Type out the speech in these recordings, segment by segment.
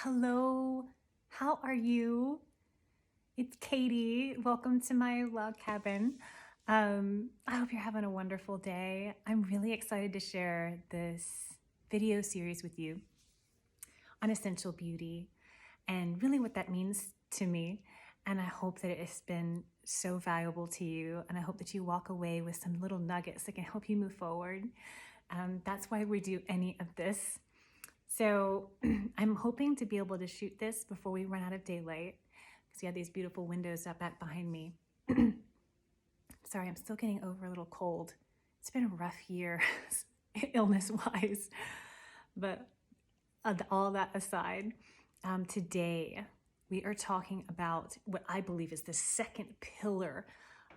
Hello, how are you? It's Katie. Welcome to my log cabin. I hope you're having a wonderful day. I'm really excited to share this video series with you on essential beauty and really what that means to me. And I hope that it has been so valuable to you. And I hope that you walk away with some little nuggets that can help you move forward. That's why we do any of this. So I'm hoping to be able to shoot this before we run out of daylight because you have these beautiful windows up back behind me. Sorry, I'm still getting over a little cold. It's been a rough year illness-wise, but all that aside, today we are talking about what I believe is the second pillar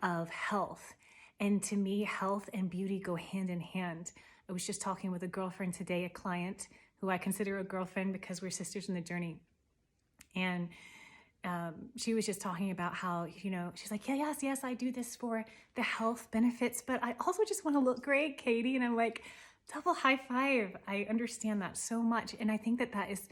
of health. And to me, health and beauty go hand in hand. I was just talking with a girlfriend today, a client who I consider a girlfriend because we're sisters in the journey. And she was just talking about how, she's like, yes, I do this for the health benefits, but I also just want to look great, Katie. And I'm like, double high five. I understand that so much. And I think that is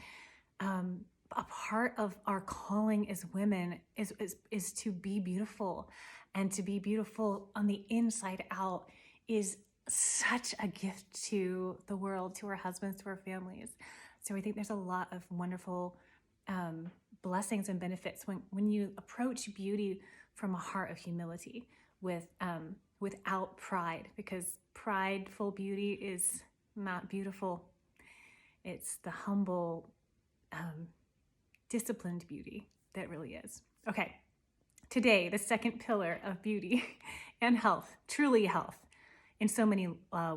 a part of our calling as women is to be beautiful, and to be beautiful on the inside out is such a gift to the world, to our husbands, to our families. So I think there's a lot of wonderful blessings and benefits when you approach beauty from a heart of humility without pride, because prideful beauty is not beautiful. It's the humble, disciplined beauty that really is. Okay, today, the second pillar of beauty and health, truly health, in so many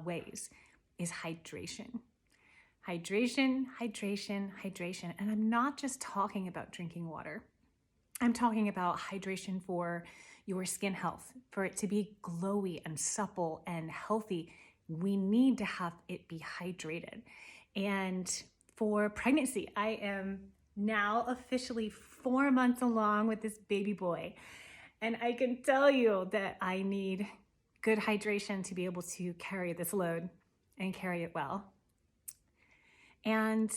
ways, is hydration. Hydration. And I'm not just talking about drinking water. I'm talking about hydration for your skin health. For it to be glowy and supple and healthy, we need to have it be hydrated. And for pregnancy, I am now officially 4 months along with this baby boy. And I can tell you that I need good hydration to be able to carry this load and carry it well. And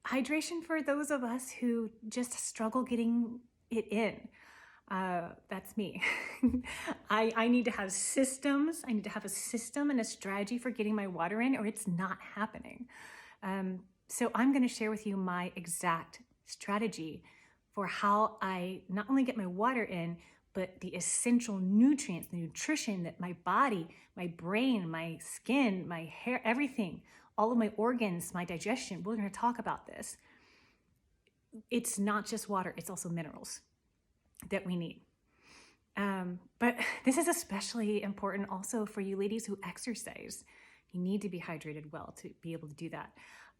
hydration for those of us who just struggle getting it in. That's me. I need to have systems. I need to have a system and a strategy for getting my water in, or it's not happening. So I'm going to share with you my exact strategy for how I not only get my water in, but the essential nutrients, the nutrition that my body, my brain, my skin, my hair, everything, all of my organs, my digestion, we're going to talk about this. It's not just water, it's also minerals that we need. But this is especially important also for you ladies who exercise. You need to be hydrated well to be able to do that.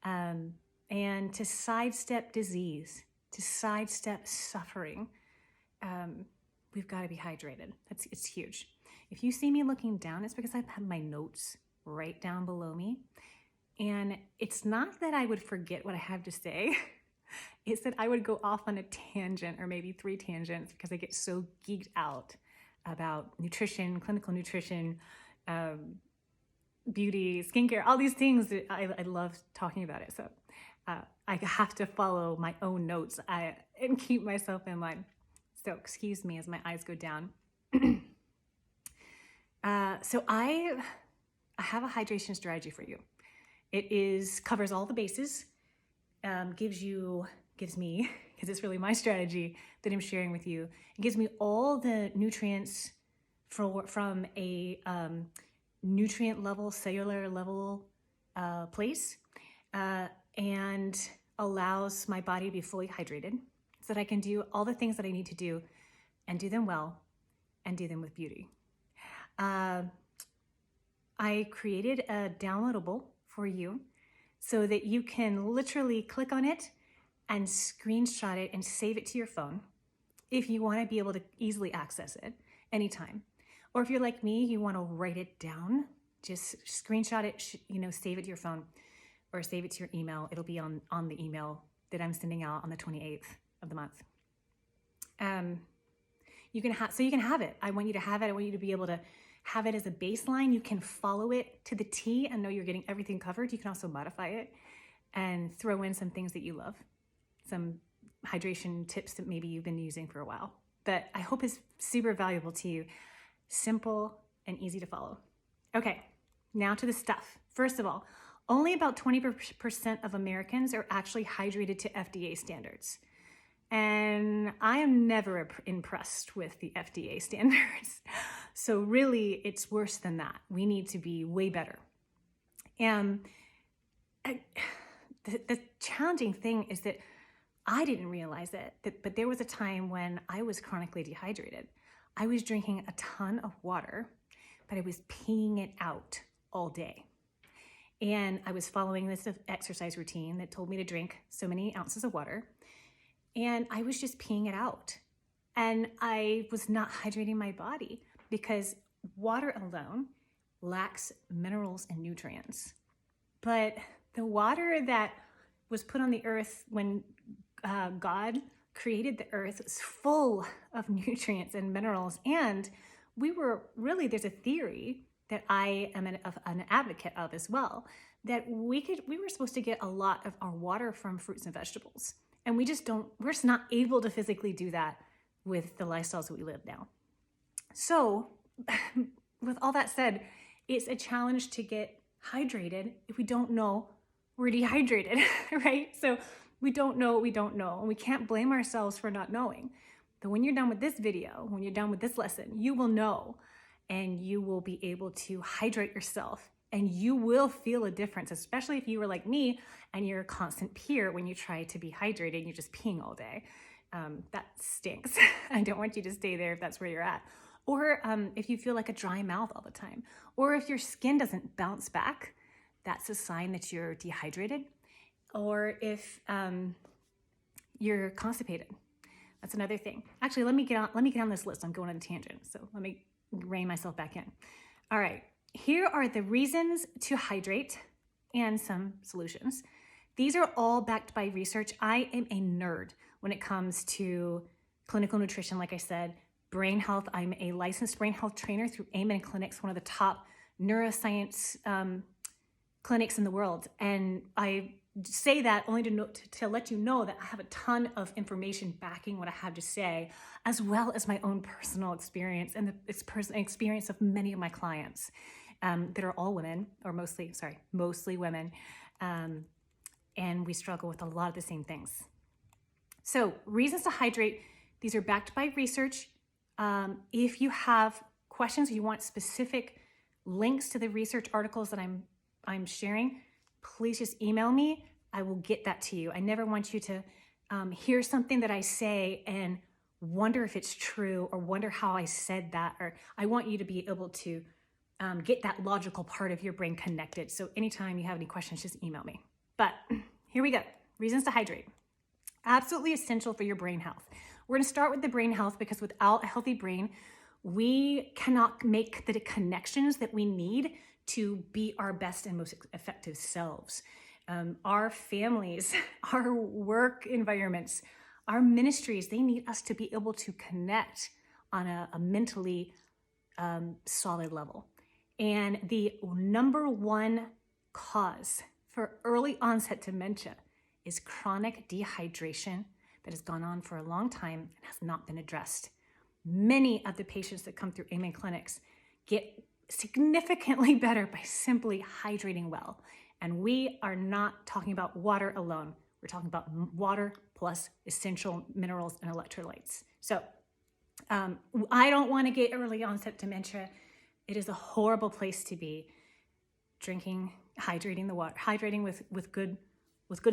And to sidestep disease, to sidestep suffering, we've got to be hydrated. It's huge. If you see me looking down, it's because I've had my notes right down below me. And it's not that I would forget what I have to say. It's that I would go off on a tangent, or maybe 3 tangents, because I get so geeked out about nutrition, clinical nutrition, beauty, skincare, all these things that I love talking about it. So I have to follow my own notes and keep myself in line. So excuse me as my eyes go down. So I have a hydration strategy for you. It covers all the bases, gives me, because it's really my strategy that I'm sharing with you. It gives me all the nutrients from a nutrient level, cellular level place, and allows my body to be fully hydrated so that I can do all the things that I need to do and do them well and do them with beauty. I created a downloadable for you so that you can literally click on it and screenshot it and save it to your phone if you want to be able to easily access it anytime. Or if you're like me, you want to write it down, just screenshot it, save it to your phone or save it to your email. It'll be on the email that I'm sending out on the 28th of the month. You can have it. I want you to have it. I want you to be able to have it as a baseline. You can follow it to the T and know you're getting everything covered. You can also modify it and throw in some things that you love. some hydration tips that maybe you've been using for a while that I hope is super valuable to you. Simple and easy to follow. Okay, now to the stuff. First of all, only about 20% of Americans are actually hydrated to FDA standards. And I am never impressed with the FDA standards. So really, it's worse than that. We need to be way better. And the challenging thing is that I didn't realize it, but there was a time when I was chronically dehydrated. I was drinking a ton of water, but I was peeing it out all day. And I was following this exercise routine that told me to drink so many ounces of water. And I was just peeing it out. And I was not hydrating my body because water alone lacks minerals and nutrients. But the water that was put on the earth when God created the earth was full of nutrients and minerals. And there's a theory that I am an advocate of as well, that we were supposed to get a lot of our water from fruits and vegetables. And we're just not able to physically do that with the lifestyles that we live now. So with all that said, it's a challenge to get hydrated if we don't know we're dehydrated, right? So we don't know what we don't know, and we can't blame ourselves for not knowing. But when you're done with this video, when you're done with this lesson, you will know, and you will be able to hydrate yourself, and you will feel a difference, especially if you were like me and you're a constant peer when you try to be hydrated and you're just peeing all day. That stinks. I don't want you to stay there if that's where you're at. Or if you feel like a dry mouth all the time, or if your skin doesn't bounce back, that's a sign that you're dehydrated. Or if you're constipated, that's another thing. Actually, let me get on this list. I'm going on a tangent, so let me rein myself back in. All right, here are the reasons to hydrate and some solutions. These are all backed by research. I am a nerd when it comes to clinical nutrition. Like I said, brain health. I'm a licensed brain health trainer through Amen Clinics, one of the top neuroscience clinics in the world. And I say that only to let you know that I have a ton of information backing what I have to say, as well as my own personal experience and the experience of many of my clients that are all women, or mostly women. And we struggle with a lot of the same things. So reasons to hydrate, these are backed by research. If you have questions, or you want specific links to the research articles that I'm sharing, please just email me. I will get that to you. I never want you to hear something that I say and wonder if it's true, or wonder how I said that, or I want you to be able to get that logical part of your brain connected. So anytime you have any questions, just email me. But here we go. Reasons to hydrate. Absolutely essential for your brain health. We're going to start with the brain health because without a healthy brain, we cannot make the connections that we need to be our best and most effective selves. Our families, our work environments, our ministries, they need us to be able to connect on a mentally solid level. And the number one cause for early onset dementia is chronic dehydration that has gone on for a long time and has not been addressed. Many of the patients that come through Amen Clinics get significantly better by simply hydrating well. And we are not talking about water alone. We're talking about water plus essential minerals and electrolytes. So I don't want to get early onset dementia. It is a horrible place to be. Hydrating the water, hydrating with good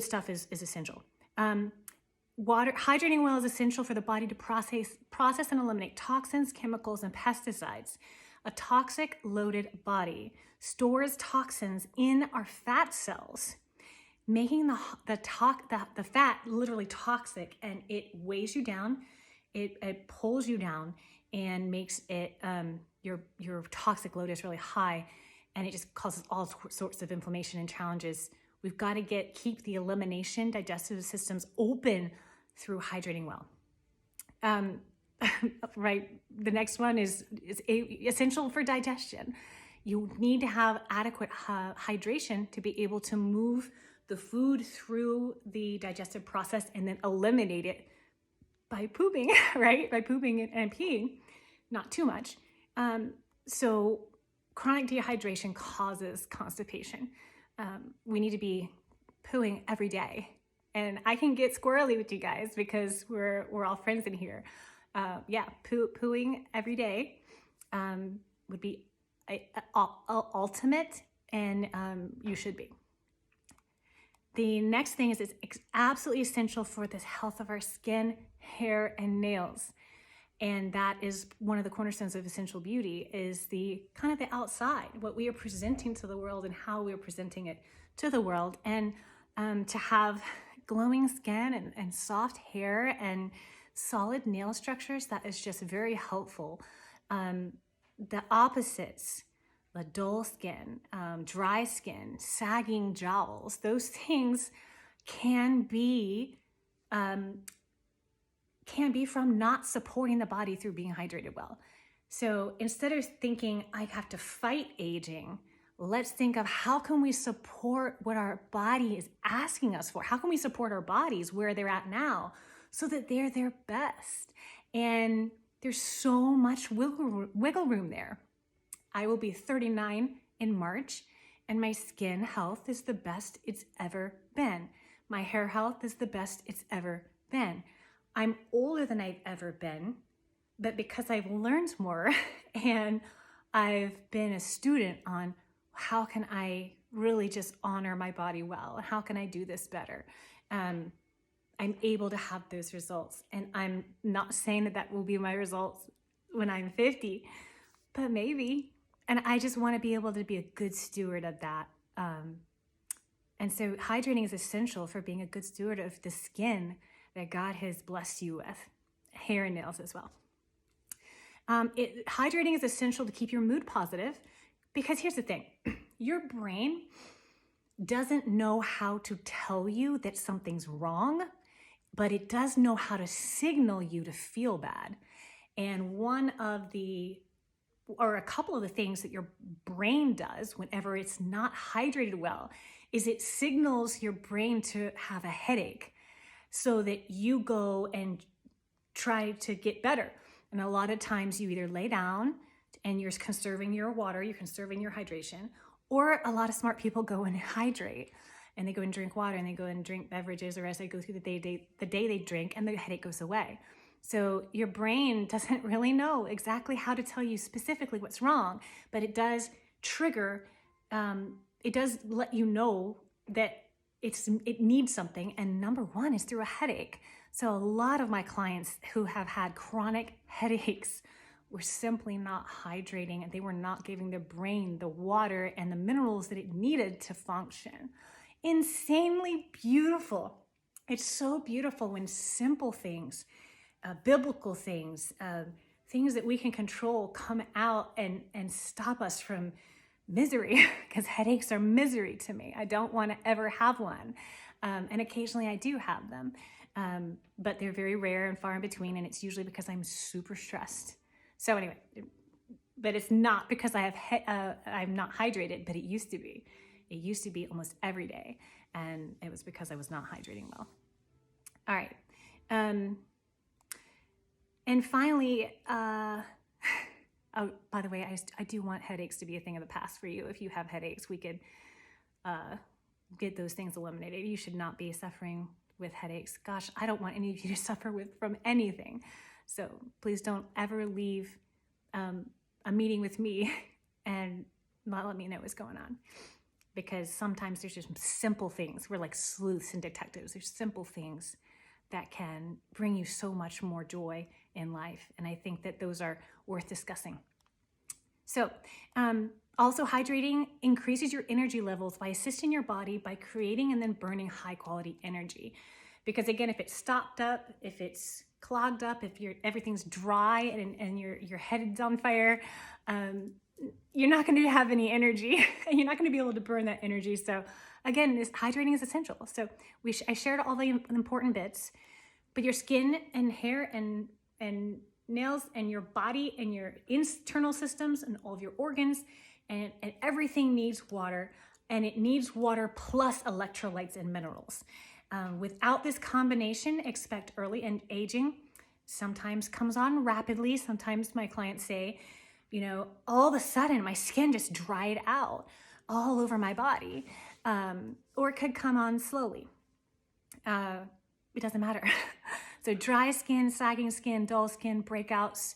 stuff is essential. Hydrating well is essential for the body to process and eliminate toxins, chemicals, and pesticides. A toxic loaded body stores toxins in our fat cells, making the fat literally toxic, and it weighs you down, it pulls you down, and makes it your toxic load is really high, and it just causes all sorts of inflammation and challenges. We've got to keep the elimination digestive systems open through hydrating well. Right. The next one is essential for digestion. You need to have adequate hydration to be able to move the food through the digestive process and then eliminate it by pooping, right? By pooping and peeing, not too much. So chronic dehydration causes constipation. We need to be pooing every day. And I can get squirrely with you guys because we're all friends in here. Pooing every day would be ultimate, and you should be. The next thing is it's absolutely essential for the health of our skin, hair, and nails. And that is one of the cornerstones of essential beauty, is the kind of the outside, what we are presenting to the world and how we are presenting it to the world. And to have glowing skin and soft hair and solid nail structures, that is just very helpful. The opposites, the dull skin, dry skin, sagging jowls, those things can be from not supporting the body through being hydrated well. So instead of thinking I have to fight aging, let's think of how can we support what our body is asking us for? How can we support our bodies where they're at now so that they're their best? And there's so much wiggle room there. I will be 39 in March, and my skin health is the best it's ever been. My hair health is the best it's ever been. I'm older than I've ever been, but because I've learned more and I've been a student on how can I really just honor my body well? How can I do this better? I'm able to have those results. And I'm not saying that will be my results when I'm 50, but maybe. And I just want to be able to be a good steward of that. And so hydrating is essential for being a good steward of the skin that God has blessed you with, hair and nails as well. Hydrating is essential to keep your mood positive, because here's the thing, your brain doesn't know how to tell you that something's wrong, but it does know how to signal you to feel bad. And a couple of the things that your brain does whenever it's not hydrated well is it signals your brain to have a headache so that you go and try to get better. And a lot of times you either lay down and you're conserving your water, you're conserving your hydration, or a lot of smart people go and hydrate and they go and drink water and they go and drink beverages, or as they go through the day they drink, and the headache goes away. So your brain doesn't really know exactly how to tell you specifically what's wrong, but it does trigger, it does let you know that it needs something. And number one is through a headache. So a lot of my clients who have had chronic headaches were simply not hydrating, and they were not giving their brain the water and the minerals that it needed to function. Insanely beautiful. It's so beautiful when simple things, biblical things, things that we can control come out and stop us from misery, because headaches are misery to me. I don't want to ever have one. And occasionally I do have them, but they're very rare and far in between, and it's usually because I'm super stressed. So anyway, but it's not because I'm not hydrated, but it used to be. It used to be almost every day, and it was because I was not hydrating well. All right. And finally, oh, by the way, I do want headaches to be a thing of the past for you. If you have headaches, we could get those things eliminated. You should not be suffering with headaches. Gosh, I don't want any of you to suffer from anything. So please don't ever leave a meeting with me and not let me know what's going on. Because sometimes there's just simple things. We're like sleuths and detectives. There's simple things that can bring you so much more joy in life. And I think that those are worth discussing. So also hydrating increases your energy levels by assisting your body by creating and then burning high quality energy. Because again, if it's stopped up, if it's clogged up, if everything's dry and your head's on fire, you're not going to have any energy, and you're not going to be able to burn that energy. So again, this hydrating is essential. So I shared all the important bits, but your skin and hair and nails and your body and your internal systems and all of your organs and everything needs water. and it needs water plus electrolytes and minerals. Without this combination, expect early aging. Sometimes comes on rapidly. Sometimes my clients say, you know, all of a sudden my skin just dried out all over my body, or it could come on slowly. It doesn't matter. So dry skin, sagging skin, dull skin, breakouts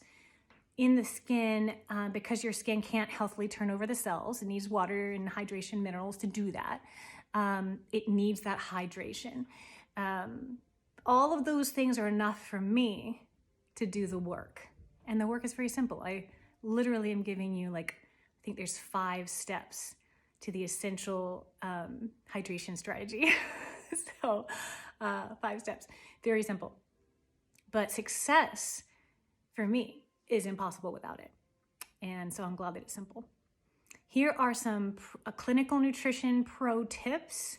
in the skin, because your skin can't healthily turn over the cells. It needs water and hydration minerals to do that. It needs that hydration. All of those things are enough for me to do the work. And the work is very simple. I literally am giving you, like, I think there's 5 steps to the essential hydration strategy. So 5 steps, very simple. But success for me is impossible without it. And so I'm glad that it's simple. Here are some clinical nutrition pro tips.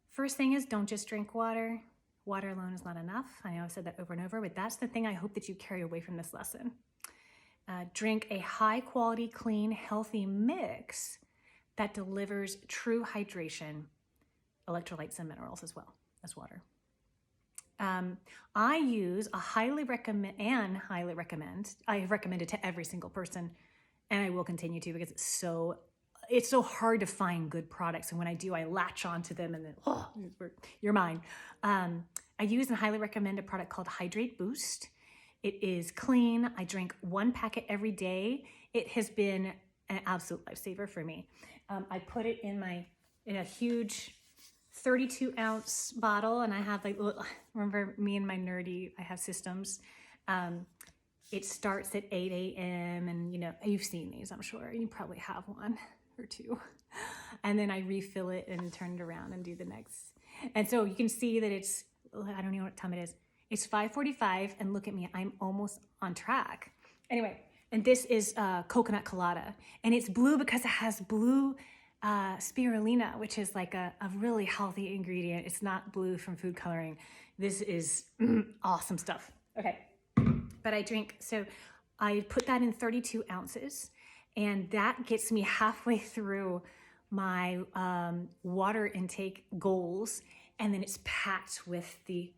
First thing is, don't just drink water. Water alone is not enough. I know I've said that over and over, but that's the thing I hope that you carry away from this lesson. Drink a high quality, clean, healthy mix that delivers true hydration, electrolytes and minerals as well as water. I use a highly recommend. I have recommended to every single person, and I will continue to, because it's so hard to find good products. And when I do, I latch onto them and then, oh, you're mine. I use and highly recommend a product called Hydrate Boost. It is clean. I drink 1 packet every day. It has been an absolute lifesaver for me. I put it in a huge 32-ounce bottle, and I have, like, remember me and my nerdy, I have systems. It starts at 8 a.m. and, you know, you've seen these, I'm sure. You probably have 1 or 2. And then I refill it and turn it around and do the next. And so you can see that it's, I don't know what time it is. It's 5:45, and look at me, I'm almost on track. Anyway, and this is coconut colada, and it's blue because it has blue spirulina, which is like a really healthy ingredient. It's not blue from food coloring. This is awesome stuff. Okay, but so I put that in 32 ounces, and that gets me halfway through my water intake goals, and then it's packed with the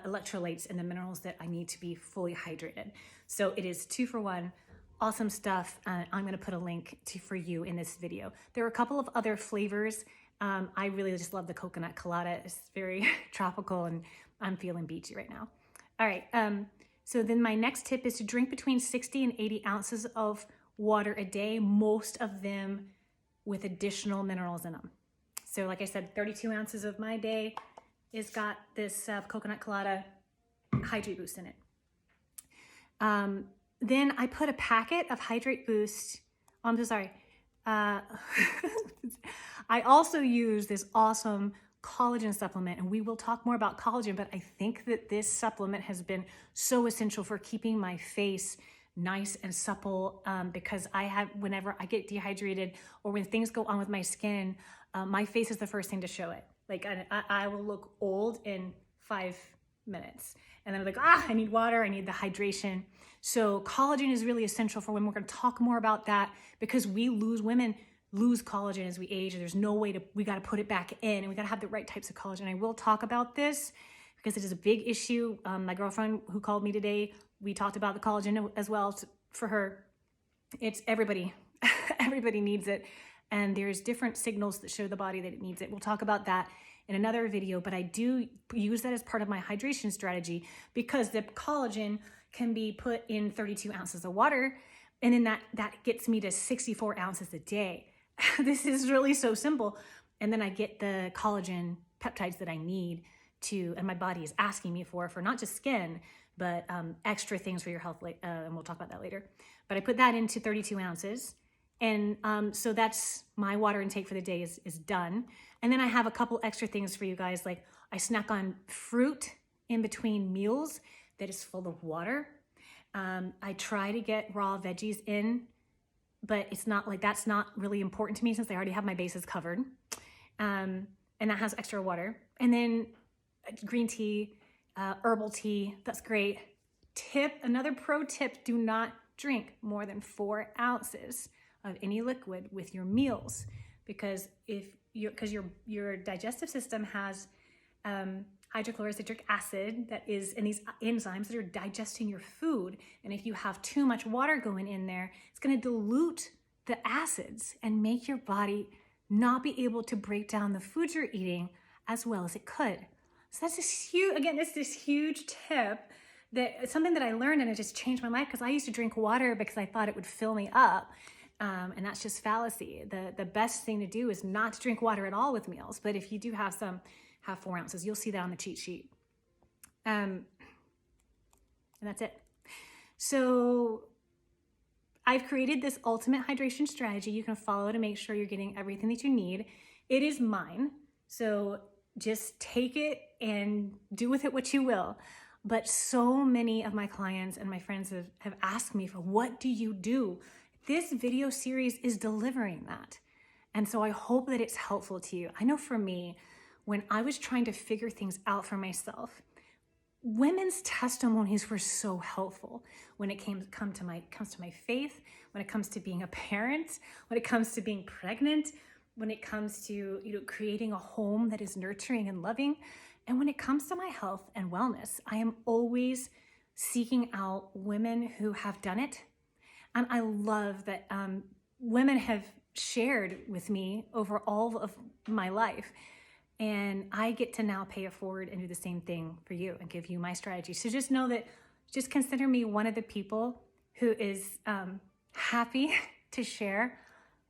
electrolytes and the minerals that I need to be fully hydrated. So it is 2 for 1. Awesome stuff. I'm going to put a link for you in this video. There are a couple of other flavors. I really just love the coconut colada. It's very tropical, and I'm feeling beachy right now. All right. So then my next tip is to drink between 60 and 80 ounces of water a day, most of them with additional minerals in them. So like I said, 32 ounces of my day is got this coconut colada Hydrate Boost in it. Then I put a packet of Hydrate Boost. Oh, I'm so sorry. I also use this awesome collagen supplement, and we will talk more about collagen, but I think that this supplement has been so essential for keeping my face nice and supple, because whenever I get dehydrated or when things go on with my skin, my face is the first thing to show it. Like I will look old in 5 minutes, and then I'm like, I need water, I need the hydration. So collagen is really essential for women. We're going to talk more about that, because women lose collagen as we age, and there's no way we got to put it back in, and we got to have the right types of collagen. I will talk about this because it is a big issue. My girlfriend who called me today, we talked about the collagen as well. For her, it's everybody needs it, and there's different signals that show the body that it needs it. We'll talk about that in another video, but I do use that as part of my hydration strategy, because the collagen can be put in 32 ounces of water, and then that gets me to 64 ounces a day. This is really so simple. And then I get the collagen peptides that I need and my body is asking me for not just skin, but extra things for your health, and we'll talk about that later. But I put that into 32 ounces. And so that's my water intake for the day is done. And then I have a couple extra things for you guys. Like, I snack on fruit in between meals that is full of water. I try to get raw veggies in, but it's not like, that's not really important to me since I already have my bases covered. And that has extra water. And then green tea, herbal tea, that's great. Another pro tip, do not drink more than 4 ounces of any liquid with your meals, because your digestive system has hydrochlorocitric acid that is in these enzymes that are digesting your food. And if you have too much water going in there, it's going to dilute the acids and make your body not be able to break down the food you're eating as well as it could. So that's this huge tip, that something that I learned, and it just changed my life, because I used to drink water because I thought it would fill me up. And that's just fallacy. The best thing to do is not to drink water at all with meals. But if you do have some, have 4 ounces. You'll see that on the cheat sheet. And that's it. So I've created this ultimate hydration strategy you can follow to make sure you're getting everything that you need. It is mine. So just take it and do with it what you will. But so many of my clients and my friends have asked me for, what do you do? This video series is delivering that. And so I hope that it's helpful to you. I know for me, when I was trying to figure things out for myself, women's testimonies were so helpful when it comes to my faith, when it comes to being a parent, when it comes to being pregnant, when it comes to creating a home that is nurturing and loving, and when it comes to my health and wellness. I am always seeking out women who have done it, and I love that women have shared with me over all of my life. And I get to now pay it forward and do the same thing for you and give you my strategy. So just know that, just consider me one of the people who is happy to share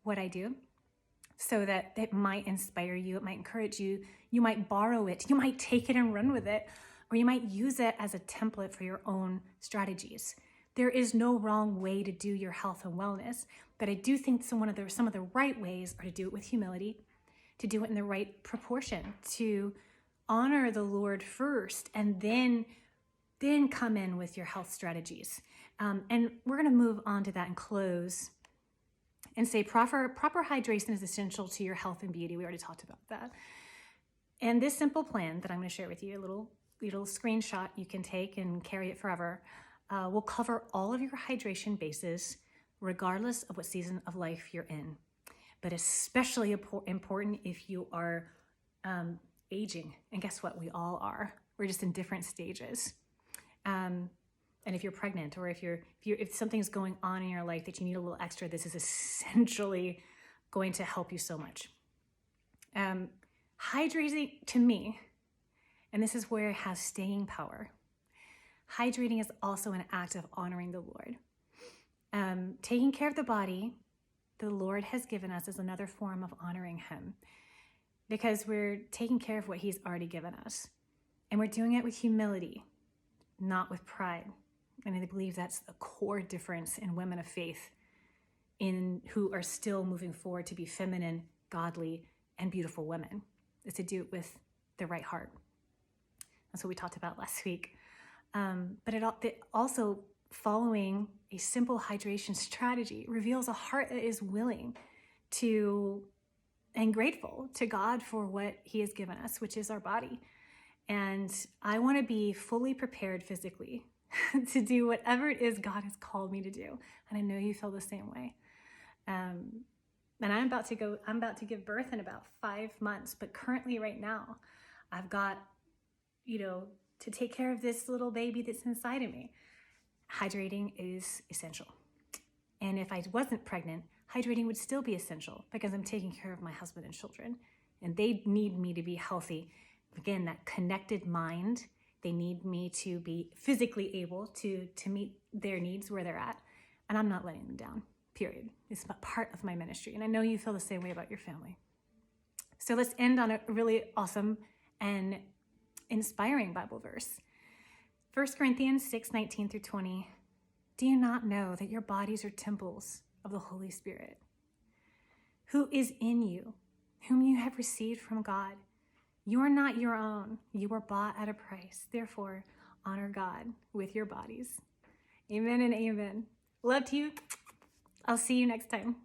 what I do, so that it might inspire you, it might encourage you, you might borrow it, you might take it and run with it, or you might use it as a template for your own strategies. There is no wrong way to do your health and wellness, but I do think some of the right ways are to do it with humility, to do it in the right proportion, to honor the Lord first, and then come in with your health strategies. And we're going to move on to that and close and say proper hydration is essential to your health and beauty. We already talked about that. And this simple plan that I'm going to share with you, a little screenshot you can take and carry it forever, will cover all of your hydration bases, regardless of what season of life you're in. But especially important if you are aging. And guess what? We all are. We're just in different stages. And if you're pregnant, or if something's going on in your life that you need a little extra, this is essentially going to help you so much. Hydrating, to me, and this is where it has staying power, hydrating is also an act of honoring the Lord. Taking care of the body the Lord has given us is another form of honoring him, because we're taking care of what he's already given us. And we're doing it with humility, not with pride. And I believe that's the core difference in women of faith, who are still moving forward to be feminine, godly, and beautiful women, is to do it with the right heart. That's what we talked about last week. But it also, following a simple hydration strategy, reveals a heart that is willing to and grateful to God for what he has given us, which is our body. And I want to be fully prepared physically to do whatever it is God has called me to do. And I know you feel the same way. And I'm about to give birth in about 5 months, but currently right now, I've got, to take care of this little baby that's inside of me. Hydrating is essential. And if I wasn't pregnant, hydrating would still be essential, because I'm taking care of my husband and children, and they need me to be healthy. Again, that connected mind, they need me to be physically able to meet their needs where they're at. And I'm not letting them down, period. It's part of my ministry. And I know you feel the same way about your family. So let's end on a really awesome and inspiring Bible verse. 1 Corinthians 6:19-20. Do you not know that your bodies are temples of the Holy Spirit, who is in you, whom you have received from God? You are not your own. You were bought at a price. Therefore, honor God with your bodies. Amen and amen. Love to you. I'll see you next time.